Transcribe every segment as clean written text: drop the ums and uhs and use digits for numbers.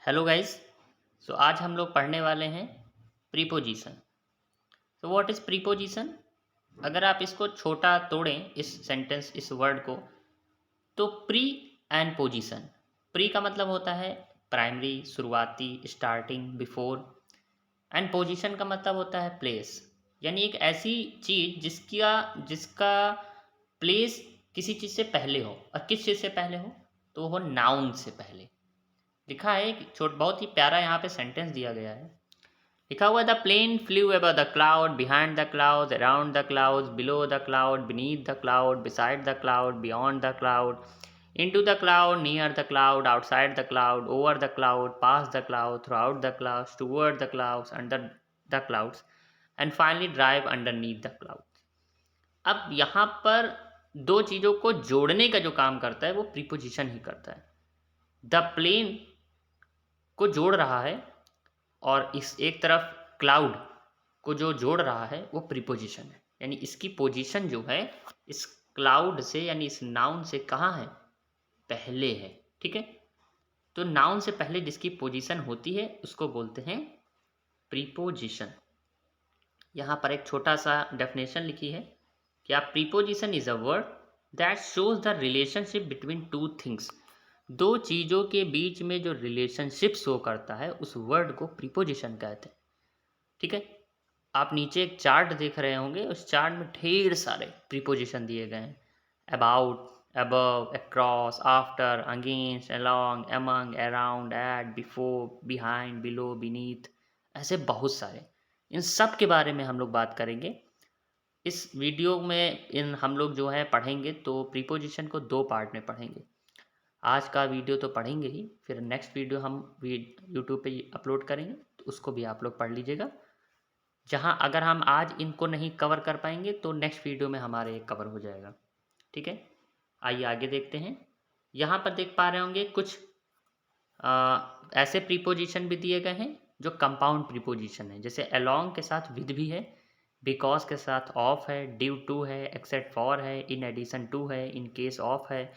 Hello guys. आज हम लोग पढ़ने वाले हैं प्रीपोजिशन। What is preposition? अगर आप इसको छोटा तोड़ें इस सेंटेंस इस वर्ड को, तो प्री एंड पोजीशन। प्री का मतलब होता है प्राइमरी, शुरुआती, स्टार्टिंग, बिफोर। एंड पोजीशन का मतलब होता है प्लेस, यानी एक ऐसी चीज़ जिसका जिसका प्लेस किसी चीज़ से पहले हो। और किस चीज़ से पहले हो? तो वो हो नाउन से पहले। लिखा है एक बहुत ही प्यारा यहाँ पे सेंटेंस दिया गया है। लिखा हुआ है the plane flew above the cloud, behind the cloud, around the cloud, below the cloud, beneath the cloud, beside the cloud, beyond the cloud, into the cloud, near the cloud, outside the cloud, over the cloud, past the cloud, throughout the clouds, toward the clouds, under the clouds, and finally drive underneath the clouds. अब यहाँ पर दो चीज़ों को जोड़ने का जो काम करता है वो प्रीपोजिशन ही करता है। द प्लेन को जोड़ रहा है और इस एक तरफ क्लाउड को जो जोड़ रहा है वो प्रीपोजिशन है, यानी इसकी पोजीशन जो है इस क्लाउड से यानी इस नाउन से कहाँ है? पहले है। ठीक है, तो नाउन से पहले जिसकी पोजीशन होती है उसको बोलते हैं प्रीपोजिशन। यहाँ पर एक छोटा सा डेफिनेशन लिखी है कि आप preposition is a word that shows the relationship between two things. दो चीज़ों के बीच में जो रिलेशनशिप शो करता है उस वर्ड को प्रीपोजिशन कहते हैं। ठीक है, आप नीचे एक चार्ट देख रहे होंगे, उस चार्ट में ढेर सारे प्रीपोजिशन दिए गए हैं। About, above, across, after, against, along, among, around, at, before, behind, below, beneath, ऐसे बहुत सारे। इन सब के बारे में हम लोग बात करेंगे इस वीडियो में। इन हम लोग जो है पढ़ेंगे तो प्रीपोजिशन को दो पार्ट में पढ़ेंगे। आज का वीडियो तो पढ़ेंगे ही, फिर नेक्स्ट वीडियो हम यूट्यूब पे अपलोड करेंगे तो उसको भी आप लोग पढ़ लीजिएगा। जहाँ अगर हम आज इनको नहीं कवर कर पाएंगे तो नेक्स्ट वीडियो में हमारे कवर हो जाएगा। ठीक है, आइए आगे देखते हैं। यहाँ पर देख पा रहे होंगे कुछ ऐसे प्रीपोजिशन भी दिए गए हैं जो कंपाउंड प्रीपोजिशन है, जैसे अलोंग के साथ विद भी है, बिकॉज के साथ ऑफ है, ड्यू टू है, एक्सेप्ट फॉर है, इन एडिशन टू है, इन केस ऑफ है,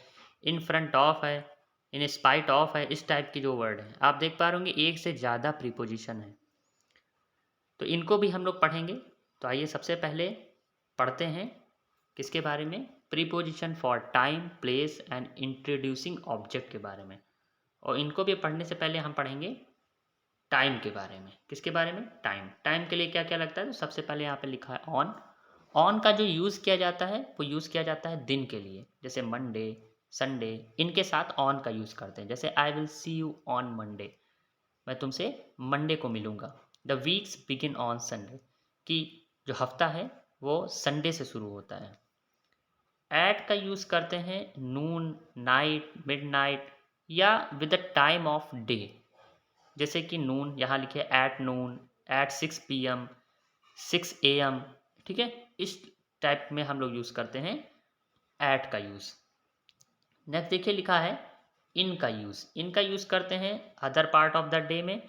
इन फ्रंट ऑफ है, इन स्पाइट ऑफ है। इस टाइप की जो वर्ड है आप देख पा रहे होंगे एक से ज़्यादा प्रीपोजिशन है, तो इनको भी हम लोग पढ़ेंगे। तो आइए सबसे पहले पढ़ते हैं किसके बारे में? Preposition for time, place and introducing object के बारे में। और इनको भी पढ़ने से पहले हम पढ़ेंगे टाइम के बारे में। किसके बारे में? टाइम। टाइम के लिए क्या क्या लगता है? तो सबसे पहले यहाँ पे लिखा है ऑन। ऑन का जो यूज़ किया जाता है वो यूज़ किया जाता है दिन के लिए, जैसे मंडे, संडे, इनके साथ ऑन का यूज़ करते हैं। जैसे I will see you on Monday, मैं तुमसे मंडे को मिलूँगा। The weeks begin on Sunday, कि जो हफ्ता है वो संडे से शुरू होता है। एट का यूज़ करते हैं नून, नाइट, मिडनाइट या with the time of day. जैसे कि नून यहाँ लिखे at noon, eight 6 PM, 6 AM। ठीक है, इस टाइप में हम लोग यूज़ करते हैं एट का यूज़। नेक्स्ट देखिए लिखा है इन का यूज़। इन का यूज़ करते हैं other part of the day में,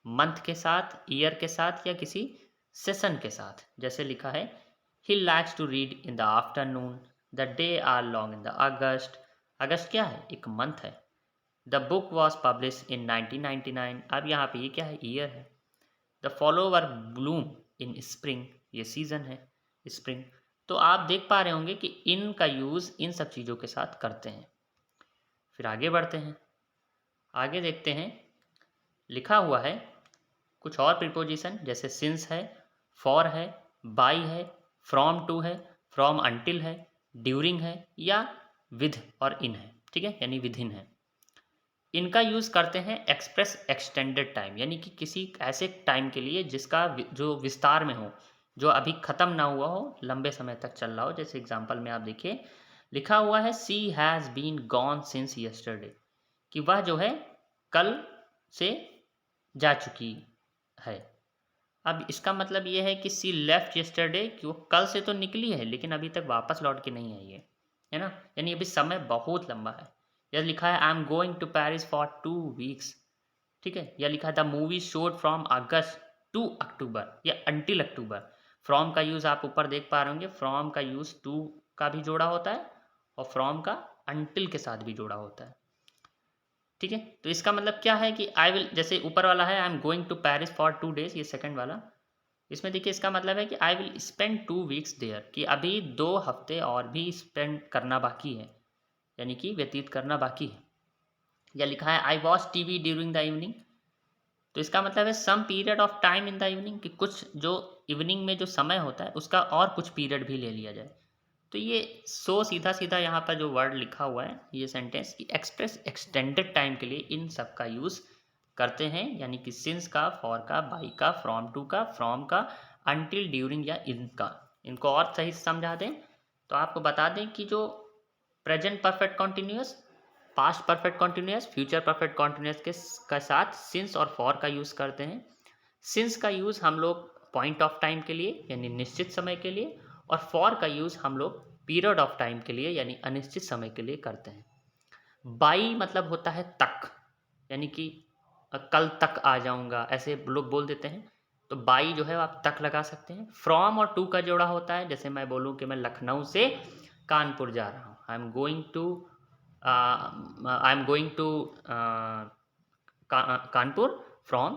मंथ के साथ, ईयर के साथ या किसी सेशन के साथ। जैसे लिखा है he likes to read in the afternoon, the day are long in the August. अगस्त क्या है? एक मंथ है। The book was publish in 1999। अब यहाँ पे ये क्या है? ईयर है। The flower bloom in spring, ये सीज़न है स्प्रिंग। तो आप देख पा रहे होंगे कि इन का यूज़ इन सब चीज़ों के साथ करते हैं। फिर आगे बढ़ते हैं, आगे देखते हैं। लिखा हुआ है कुछ और प्रीपोजिशन, जैसे सिंस है, फॉर है, बाई है, फ्रॉम टू है, फ्रॉम अंटिल है, ड्यूरिंग है या विद और इन है। ठीक है, यानी विद इन है। इनका यूज़ करते हैं एक्सप्रेस एक्सटेंडेड टाइम, यानी कि किसी ऐसे टाइम के लिए जिसका जो विस्तार में हो, जो अभी ख़त्म ना हुआ हो, लंबे समय तक चल रहा हो। जैसे एग्जांपल में आप देखिए लिखा हुआ है she has been gone since yesterday, कि वह जो है कल से जा चुकी है। अब इसका मतलब ये है कि सी लेफ्ट यस्टरडे, कि वो कल से तो निकली है लेकिन अभी तक वापस लौट के नहीं आई है ना, यानी अभी समय बहुत लंबा है। या लिखा है I am going to Paris for 2 weeks. ठीक है, या लिखा है the movie showed from August to October या अंटिल अक्टूबर। फ्रॉम का यूज़ आप ऊपर देख पा रहे होंगे, फ्रॉम का यूज़ टू का भी जोड़ा होता है और फ्रॉम का अंटिल के साथ भी जोड़ा होता है। ठीक है। तो इसका मतलब क्या है कि आई विल, जैसे ऊपर वाला है I am going to Paris for 2 days, ये सेकंड वाला, इसमें देखिए इसका मतलब है कि I will spend 2 weeks there, कि अभी 2 हफ्ते और भी स्पेंड करना बाकी है, यानी कि व्यतीत करना बाकी है। या लिखा है I watch TV during the evening, तो इसका मतलब है some period of time in the evening, कि कुछ जो इवनिंग में जो समय होता है उसका और कुछ पीरियड भी ले लिया जाए। तो ये सो सीधा सीधा यहाँ पर जो वर्ड लिखा हुआ है ये सेंटेंस कि एक्सप्रेस एक्सटेंडेड टाइम के लिए इन सब का यूज़ करते हैं, यानी कि सिंस का, फॉर का, बाई का, फ्रॉम टू का, फ्रॉम का, अनटिल, ड्यूरिंग या इन का। इनको और सही से समझा दें तो आपको बता दें कि जो present perfect continuous, past perfect continuous, future perfect continuous के साथ सिंस और फॉर का यूज़ करते हैं। सिंस का यूज़ हम लोग पॉइंट ऑफ टाइम के लिए यानी निश्चित समय के लिए, और फॉर का यूज़ हम लोग पीरियड ऑफ टाइम के लिए यानी अनिश्चित समय के लिए करते हैं। बाई मतलब होता है तक, यानी कि कल तक आ जाऊंगा, ऐसे लोग बोल देते हैं, तो बाई जो है आप तक लगा सकते हैं। फ्रॉम और टू का जोड़ा होता है, जैसे मैं बोलूं कि मैं लखनऊ से कानपुर जा रहा हूँ, I am going to Kanpur from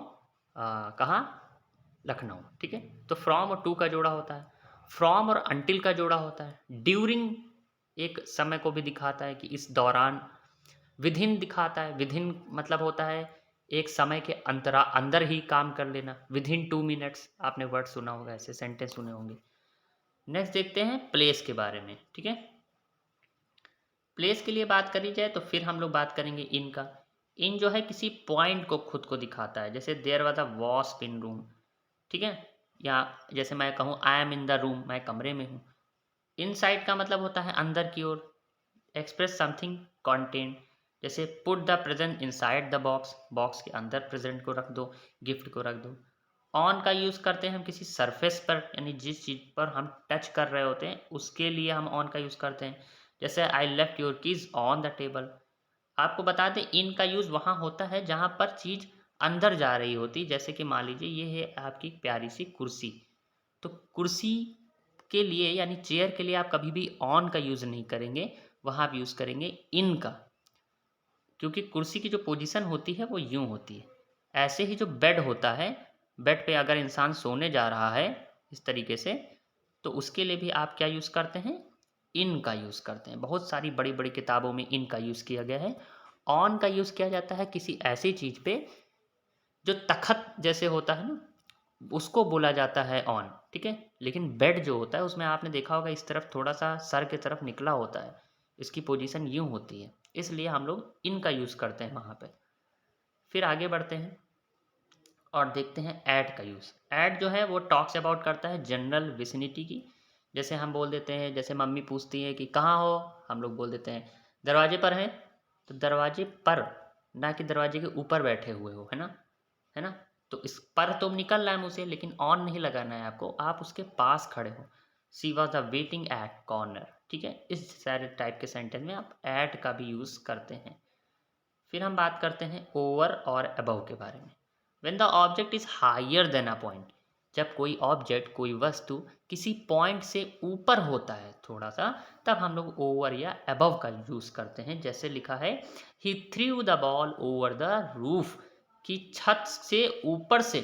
कहाँ, लखनऊ, ठीक है। तो फ्रॉम और टू का जोड़ा होता है। फ्रॉम और अंटिल का जोड़ा होता है। ड्यूरिंग एक समय को भी दिखाता है कि इस दौरान। विधिन दिखाता है, विधिन मतलब होता है एक समय के अंदर ही काम कर लेना, विधिन 2 minutes, आपने वर्ड सुना होगा, ऐसे सेंटेंस सुने होंगे। नेक्स्ट देखते हैं प्लेस के बारे में, ठीक है। प्लेस के लिए बात करी जाए तो फिर हम लोग बात करेंगे इन का। इन जो है किसी पॉइंट को खुद को दिखाता है, जैसे there was a wasp in room, ठीक है। या जैसे मैं कहूँ I am in the room, मैं कमरे में हूँ। इनसाइड का मतलब होता है अंदर की ओर, एक्सप्रेस समथिंग कंटेंट, जैसे put the present inside the box, box के अंदर प्रेजेंट को रख दो, गिफ्ट को रख दो। ऑन का यूज़ करते हैं हम किसी सरफेस पर, यानी जिस चीज़ पर हम टच कर रहे होते हैं उसके लिए हम ऑन का यूज़ करते हैं, जैसे I left your keys on the table. आपको बता दें इन का यूज़ वहाँ होता है जहाँ पर चीज़ अंदर जा रही होती, जैसे कि मान लीजिए ये है आपकी प्यारी सी कुर्सी, तो कुर्सी के लिए यानी चेयर के लिए आप कभी भी ऑन का यूज़ नहीं करेंगे, वहाँ आप यूज़ करेंगे इन का, क्योंकि कुर्सी की जो पोजीशन होती है वो यूँ होती है। ऐसे ही जो बेड होता है, बेड पे अगर इंसान सोने जा रहा है इस तरीके से, तो उसके लिए भी आप क्या यूज़ करते हैं, इन का यूज़ करते हैं। बहुत सारी बड़ी बड़ी किताबों में इन का यूज़ किया गया है। ऑन का यूज़ किया जाता है किसी ऐसी चीज़ पे जो तखत जैसे होता है ना, उसको बोला जाता है ऑन, ठीक है। लेकिन बेड जो होता है उसमें आपने देखा होगा इस तरफ थोड़ा सा सर की तरफ निकला होता है, इसकी पोजीशन यूँ होती है, इसलिए हम लोग इनका यूज़ करते हैं वहाँ पे। फिर आगे बढ़ते हैं और देखते हैं ऐट का यूज़। ऐट जो है वो टॉक्स अबाउट करता है जनरल विसिनिटी की, जैसे हम बोल देते हैं, जैसे मम्मी पूछती है कि कहाँ हो, हम लोग बोल देते हैं दरवाजे पर हैं, तो दरवाजे पर, ना कि दरवाजे के ऊपर बैठे हुए हो, है ना, है ना। तो इस पर तो निकल रहा है मुँह से, लेकिन ऑन नहीं लगाना है आपको, आप उसके पास खड़े हो। She was the waiting at corner, ठीक है। इस सारे टाइप के सेंटेंस में आप एट का भी यूज़ करते हैं। फिर हम बात करते हैं ओवर और अबव के बारे में। When the object is higher than a point, जब कोई ऑब्जेक्ट, कोई वस्तु किसी पॉइंट से ऊपर होता है थोड़ा सा, तब हम लोग ओवर या अबव का यूज़ करते हैं। जैसे लिखा है he threw the ball over the roof, कि छत से ऊपर से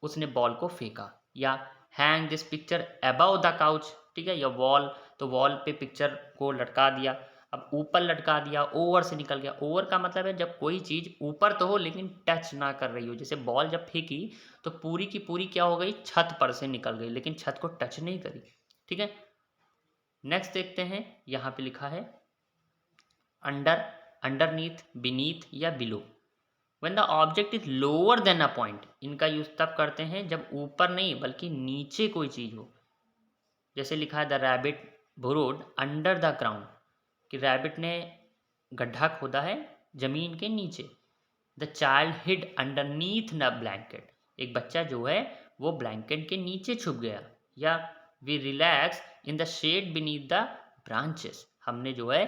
उसने बॉल को फेंका। या hang this picture above the couch, ठीक है। या वॉल, तो वॉल पे पिक्चर को लटका दिया, अब ऊपर लटका दिया, ओवर से निकल गया। ओवर का मतलब है जब कोई चीज़ ऊपर तो हो लेकिन टच ना कर रही हो, जैसे बॉल जब फेंकी तो पूरी की पूरी क्या हो गई, छत पर से निकल गई लेकिन छत को टच नहीं करी, ठीक है। नेक्स्ट देखते हैं, यहाँ पे लिखा है अंडर, अंडरनीथ, बीनीथ या below. When the object is lower than a point, इनका यूज तब करते हैं जब ऊपर नहीं बल्कि नीचे कोई चीज़ हो। जैसे लिखा है the rabbit burrowed under the ground, कि रैबिट ने गड्ढा खोदा है जमीन के नीचे। The child hid underneath the blanket, एक बच्चा जो है वो ब्लैंकेट के नीचे छुप गया। या we relax in the shade beneath the branches, हमने जो है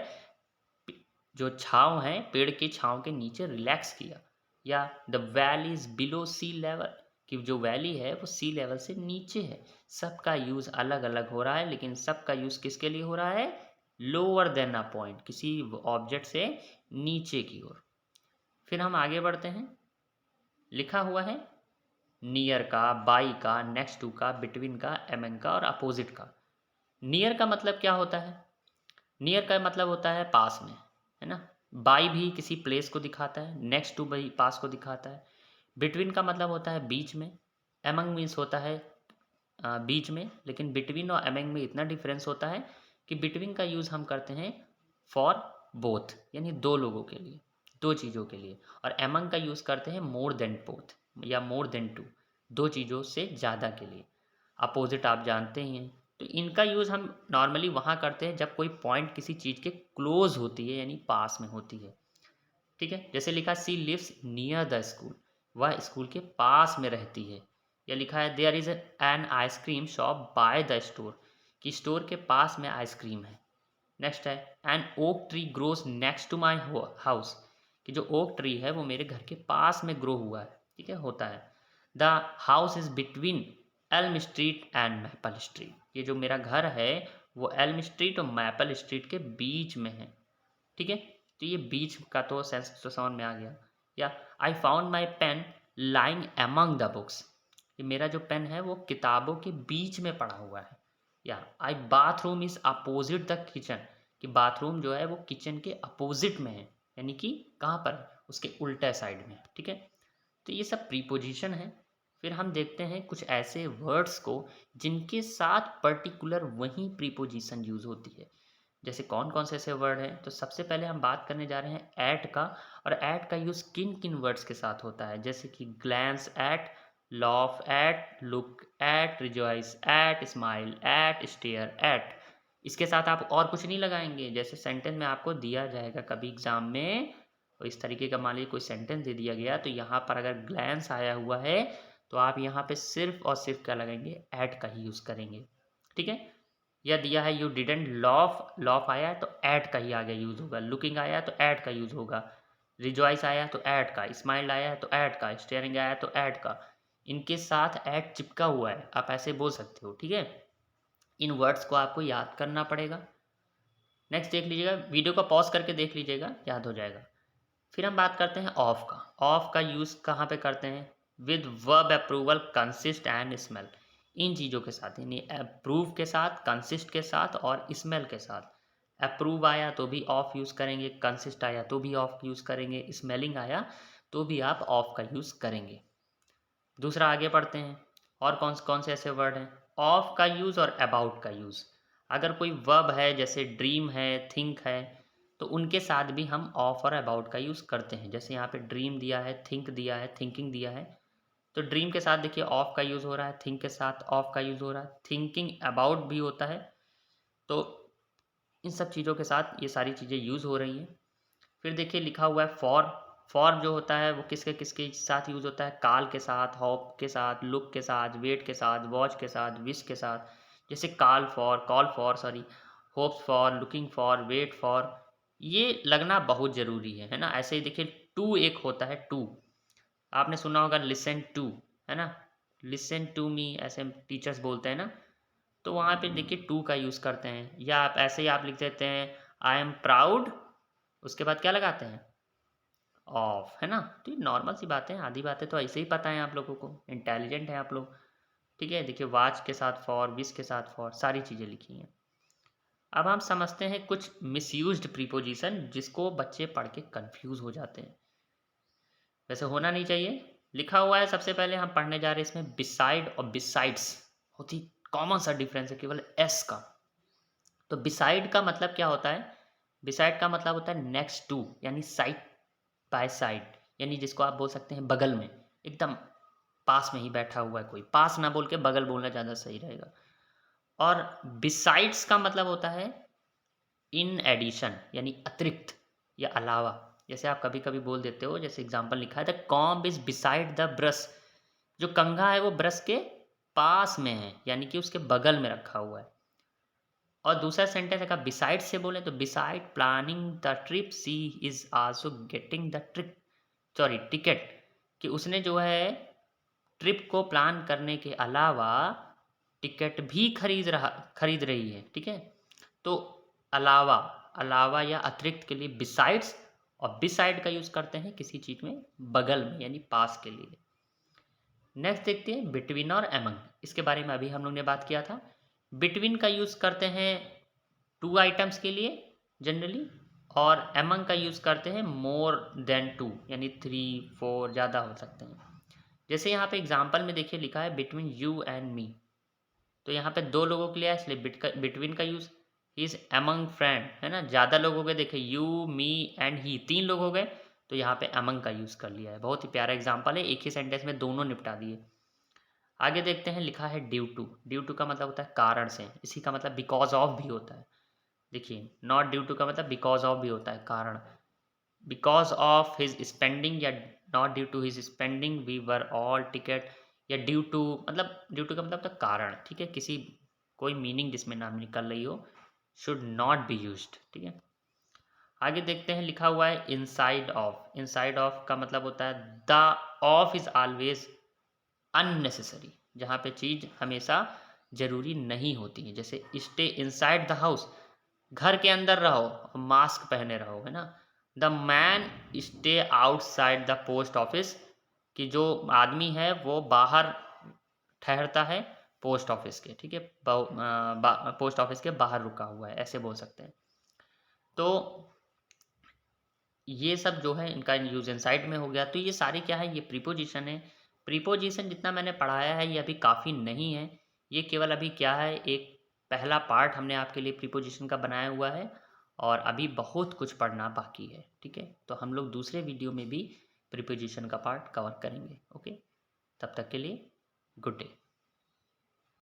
जो छाँव है पेड़ की छाँव के नीचे रिलैक्स किया। या the valley is below sea level, कि जो वैली है वो सी लेवल से नीचे है। सबका यूज़ अलग अलग हो रहा है, लेकिन सबका यूज़ किसके लिए हो रहा है, लोअर देन अ पॉइंट, किसी ऑब्जेक्ट से नीचे की ओर। फिर हम आगे बढ़ते हैं, लिखा हुआ है नियर का, बाई का, नेक्स्ट टू का, बिटवीन का, एमंग का और अपोजिट का। नियर का मतलब क्या होता है? नियर का मतलब होता है पास में, है ना। बाई भी किसी प्लेस को दिखाता है, नेक्स्ट टू भी पास को दिखाता है। बिटवीन का मतलब होता है बीच में। एमंग मीन्स होता है बीच में, लेकिन बिटवीन और एमंग में इतना डिफरेंस होता है कि बिटवीन का यूज़ हम करते हैं फॉर बोथ, यानी दो लोगों के लिए, दो चीज़ों के लिए, और एमंग का यूज़ करते हैं मोर देन बोथ या मोर देन टू, दो चीज़ों से ज़्यादा के लिए। अपोजिट आप जानते ही हैं। तो इनका यूज़ हम नॉर्मली वहाँ करते हैं जब कोई पॉइंट किसी चीज़ के क्लोज होती है, यानी पास में होती है। ठीक है, जैसे लिखा she lives near the school, वह स्कूल के पास में रहती है। या लिखा है there is an ice cream shop by the store, कि स्टोर के पास में आइसक्रीम है। नेक्स्ट है an oak tree grows next to my house, कि जो ओक ट्री है वो मेरे घर के पास में ग्रो हुआ है। ठीक है, होता है। The house is between Elm street and maple street, ये जो मेरा घर है वो एल्म स्ट्रीट और मैपल स्ट्रीट के बीच में है। ठीक है, तो ये बीच का तो सेंस तो समझ में आ गया। या I found my pen lying among the books, ये मेरा जो पेन है वो किताबों के बीच में पड़ा हुआ है। या I bathroom is opposite the kitchen, कि बाथरूम जो है वो किचन के अपोजिट में है, यानी कि कहाँ पर है? उसके उल्टे साइड में। ठीक है, तो ये सब प्रीपोजिशन है। फिर हम देखते हैं कुछ ऐसे वर्ड्स को जिनके साथ पर्टिकुलर वही प्रीपोजिशन यूज होती है। जैसे कौन कौन से ऐसे वर्ड हैं, तो सबसे पहले हम बात करने जा रहे हैं एट का। और एट का यूज़ किन किन वर्ड्स के साथ होता है, जैसे कि glance at, laugh at, look at, rejoice at, smile at, stare at. इसके साथ आप और कुछ नहीं लगाएंगे। जैसे सेंटेंस में आपको दिया जाएगा कभी एग्जाम में, तो इस तरीके का मान लीजिए कोई सेंटेंस दे दिया गया, तो यहाँ पर अगर ग्लैंस आया हुआ है तो आप यहाँ पे सिर्फ और सिर्फ क्या लगाएंगे, एट का ही यूज़ करेंगे। ठीक है, या दिया है यू डिडेंट लॉफ, लॉफ आया है तो ऐट का ही आगे यूज़ होगा। लुकिंग आया है तो ऐट का यूज़ होगा। रिजॉइस आया है तो ऐट का। स्माइल आया है तो ऐट का। स्टेयरिंग आया है तो ऐट का। इनके साथ ऐट चिपका हुआ है, आप ऐसे बोल सकते हो। ठीक है, इन वर्ड्स को आपको याद करना पड़ेगा। नेक्स्ट देख लीजिएगा, वीडियो को पॉज करके देख लीजिएगा, याद हो जाएगा। फिर हम बात करते हैं ऑफ का। ऑफ का यूज़ कहाँ पे करते हैं? With verb approval, consist and smell. इन चीज़ों के साथ, यानी अप्रूव के साथ, कंसिस्ट के साथ और स्मेल के साथ। अप्रूव आया तो भी ऑफ यूज़ करेंगे, कंसिस्ट आया तो भी ऑफ यूज़ करेंगे, स्मेलिंग आया तो भी आप ऑफ का यूज़ करेंगे। दूसरा आगे पढ़ते हैं, और कौन कौन से ऐसे वर्ड हैं ऑफ का यूज़ और अबाउट का यूज़। अगर कोई वर्ब है जैसे ड्रीम है, थिंक है, तो उनके साथ भी हम ऑफ और अबाउट का यूज़ करते हैं। जैसे यहाँ पे ड्रीम दिया है, थिंक दिया है, थिंकिंग दिया है, तो ड्रीम के साथ देखिए ऑफ का यूज़ हो रहा है, थिंक के साथ ऑफ का यूज़ हो रहा है, थिंकिंग अबाउट भी होता है। तो इन सब चीज़ों के साथ ये सारी चीज़ें यूज़ हो रही हैं। फिर देखिए लिखा हुआ है फॉर। फॉर जो होता है वो किसके किसके साथ यूज़ होता है? काल के साथ, होप के साथ, लुक के साथ, वेट के साथ, वॉच के साथ, विश के साथ। जैसे call for sorry, hopes for, looking for, wait for, ये लगना बहुत ज़रूरी है ना। ऐसे ही देखिए टू एक होता है, टू आपने सुना होगा, लिसन टू, है ना। लिसन टू मी ऐसे टीचर्स बोलते हैं ना, तो वहाँ पे देखिए टू का यूज़ करते हैं। या आप ऐसे ही आप लिख देते हैं आई एम प्राउड, उसके बाद क्या लगाते हैं? ऑफ, है ना। तो ये नॉर्मल सी बातें हैं, आधी बातें तो ऐसे ही पता है आप लोगों को, इंटेलिजेंट हैं आप लोग। ठीक है, देखिए वाच के साथ फॉर, विश के साथ फॉर, सारी चीज़ें लिखी हैं। अब हम समझते हैं कुछ मिसयूज्ड प्रीपोजिशन जिसको बच्चे पढ़ के कंफ्यूज हो जाते हैं। वैसे होना नहीं चाहिए। लिखा हुआ है, सबसे पहले हम पढ़ने जा रहे हैं इसमें बिसाइड और बिसाइड्स। बहुत ही कॉमन सा डिफरेंस है, केवल एस का। तो बिसाइड का मतलब क्या होता है? बिसाइड का मतलब होता है नेक्स्ट टू, यानी साइड बाय साइड, यानी जिसको आप बोल सकते हैं बगल में, एकदम पास में ही बैठा हुआ है कोई। पास ना बोल के बगल बोलना ज़्यादा सही रहेगा। और बिसाइड्स का मतलब होता है इन एडिशन, यानी अतिरिक्त या अलावा। जैसे आप कभी कभी बोल देते हो, जैसे एग्जांपल लिखा है the comb is beside the brush, जो कंघा है वो ब्रश के पास में है, यानी कि उसके बगल में रखा हुआ है। और दूसरा सेंटेंस अगर बिसाइड से बोले तो beside planning the trip she is also getting the trip, sorry ticket, कि उसने जो है ट्रिप को प्लान करने के अलावा टिकट भी खरीद रही है। ठीक है, तो अलावा, अलावा या अतिरिक्त के लिए बिसाइड्स, और बिसाइड का यूज़ करते हैं किसी चीज़ में बगल में यानी पास के लिए। नेक्स्ट देखते हैं बिटवीन और एमंग, इसके बारे में अभी हम लोग ने बात किया था। बिटवीन का यूज़ करते हैं टू आइटम्स के लिए जनरली, और एमंग का यूज़ करते हैं मोर देन टू यानी 3 4 ज़्यादा हो सकते हैं। जैसे यहाँ पे एग्जाम्पल में देखिए लिखा है बिटवीन यू एंड मी, तो यहाँ पे 2 लोगों के लिए है इसलिए बिटवीन का use. He is among friend, है ना, ज़्यादा लोग हो गए, देखिए यू मी एंड ही 3 लोग हो गए, तो यहाँ पे एमंग का यूज़ कर लिया है। बहुत ही प्यारा एग्जाम्पल है, एक ही सेंटेंस में दोनों निपटा दिए। आगे देखते हैं, लिखा है ड्यू टू। ड्यू टू का मतलब होता है कारण से, इसी का मतलब बिकॉज ऑफ भी होता है। देखिए नॉट ड्यू टू का मतलब बिकॉज ऑफ भी होता है, कारण। बिकॉज ऑफ हिज स्पेंडिंग या not due to his spending we were all ticket, या ड्यू टू मतलब ड्यू टू का मतलब तो कारण, ठीक है, किसी कोई मीनिंग जिसमें ना निकल रही हो, शुड नॉट बी यूज्ड, ठीक है। आगे देखते हैं, लिखा हुआ है इनसाइड ऑफ। इनसाइड ऑफ का मतलब होता है the of is always unnecessary, जहाँ पे चीज़ हमेशा ज़रूरी नहीं होती है। जैसे स्टे इनसाइड द हाउस, घर के अंदर रहो, मास्क पहने रहो, है ना। The man stay outside the post office, कि जो आदमी है वो बाहर ठहरता है पोस्ट ऑफिस के, ठीक है, पोस्ट ऑफिस के बाहर रुका हुआ है, ऐसे बोल सकते हैं। तो ये सब जो है इनका यूज इनसाइड में हो गया। तो ये सारे क्या है, ये प्रीपोजिशन है। प्रीपोजिशन जितना मैंने पढ़ाया है ये अभी काफ़ी नहीं है, ये केवल अभी क्या है, एक पहला पार्ट हमने आपके लिए प्रीपोजिशन का बनाया हुआ है, और अभी बहुत कुछ पढ़ना बाकी है, ठीक है। तो हम लोग दूसरे वीडियो में भी प्रीपोजिशन का पार्ट कवर करेंगे। ओके, तब तक के लिए गुड डे।